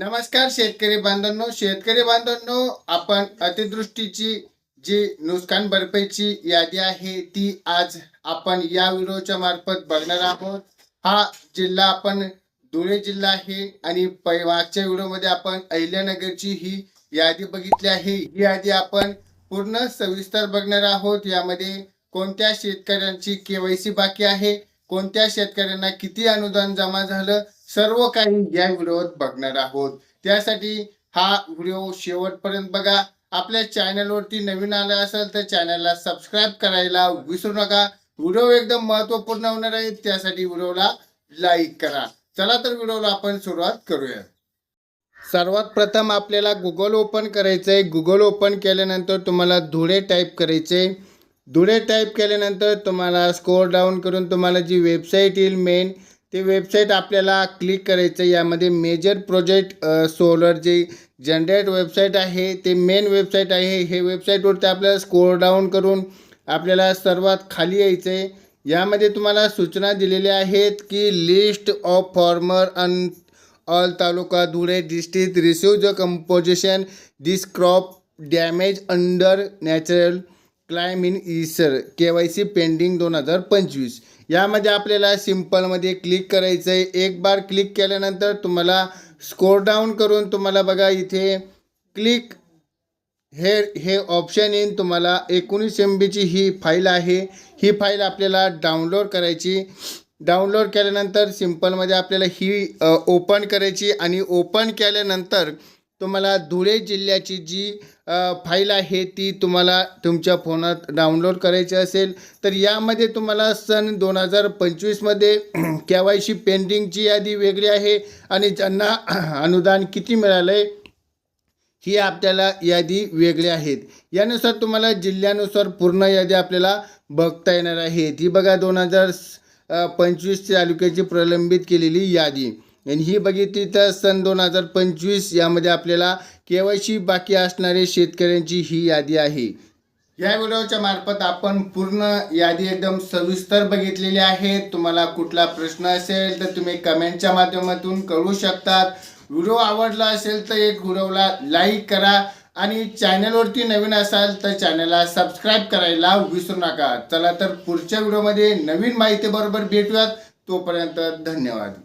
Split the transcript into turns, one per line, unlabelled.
नमस्कार शेतकरी बांधवांनो, आपण अतिवृष्टीची जी नुकसान भरपाईची यादी आहे ती आज आपण या व्हिडिओच्या मार्फत बघणार आहोत। हा जिल्हा आपण धुळे जिल्हा आहे आणि मागच्या व्हिडिओमध्ये आपण अहिल्यानगरची ही यादी बघितली आहे। ही यादी आपण पूर्ण सविस्तर बघणार आहोत। यामध्ये कोणत्या शेतकऱ्यांची केवायसी बाकी आहे, कोणत्या शेतकऱ्यांना किती अनुदान जमा झालं, सर्व काही या व्हिडिओत बघणार आहोत। त्यासाठी हा व्हिडिओ शेवटपर्यंत बघा। आपल्या चॅनलवरती नवीन आला असेल तर चॅनलला सबस्क्राइब करायला विसरू नका। व्हिडिओ एकदम महत्त्वपूर्ण होणार आहे, त्यासाठी व्हिडिओला लाईक करा। चला तर व्हिडिओला आपण सुरुवात करूया। सर्वात प्रथम आपल्याला गुगल ओपन करायचं आहे। गुगल ओपन केल्यानंतर तुम्हाला धुळे टाईप करायचे। धुळे टाईप केल्यानंतर तुम्हाला स्क्रोल डाऊन करून तुम्हाला जी वेबसाईट येईल मेन, ते वेबसाईट आपल्याला क्लिक करायचं। यामध्ये मेजर प्रोजेक्ट सोलर जे जनरेट वेबसाईट आहे ते मेन वेबसाईट आहे। हे वेबसाईटवरती आपल्याला स्क्रोल डाऊन करून आपल्याला सर्वात खाली यायचं आहे। यामध्ये तुम्हाला सूचना दिलेल्या आहेत की लिस्ट ऑफ फॉर्मर अन all taluka Dhule district receive the compensation this crop damage under natural claim in ईसर KYC पेंडिंग 2025। यामध्ये आपल्याला सिंपलमध्ये क्लिक करायचं आहे। एक बार क्लिक केल्यानंतर तुम्हाला स्क्रोल डाऊन करून तुम्हाला बघा इथे क्लिक हे ऑप्शन येईल। तुम्हाला 19 MB ची ही फाईल आहे। ही फाईल आपल्याला डाउनलोड करायची। डाउनलोड केल्यानंतर सिंपलमध्ये आपल्याला ही ओपन करायची आणि ओपन केल्यानंतर तुम्हाला धुळे जिल्ह्याची जी फाईल आहे ती तुम्हाला तुमच्या फोनात डाउनलोड करायची असेल तर यामध्ये तुम्हाला सन 2025 मध्ये KYC पेंडिंगची यादी वेगळी आहे आणि ज्यांना अनुदान किती मिळालं आहे ही आपल्याला यादी वेगळी आहेत। यानुसार तुम्हाला जिल्ह्यानुसार पूर्ण यादी आपल्याला बघता येणार आहे। ती बघा 2025 तालुक्याची प्रलंबित केलेली यादी आणि ही बघितली तर सन 2025 यामध्ये आपल्याला KYC बाकी असणारे शेतकऱ्यांची ही यादी आहे। या व्हिडिओच्या मार्फत आपण पूर्ण यादी एकदम सविस्तर बघितलेली आहे। तुम्हाला कुठला प्रश्न असेल तर तुम्ही कमेंटच्या माध्यमातून कळवू शकतात। व्हिडिओ आवडला असेल तर एक व्हिडिओला लाईक करा आणि चॅनलवरती नवीन असाल तर चॅनलला सबस्क्राइब करायला विसरू नका। चला तर पुढच्या व्हिडिओमध्ये नवीन माहिती बरोबर भेटूयात। तोपर्यंत धन्यवाद।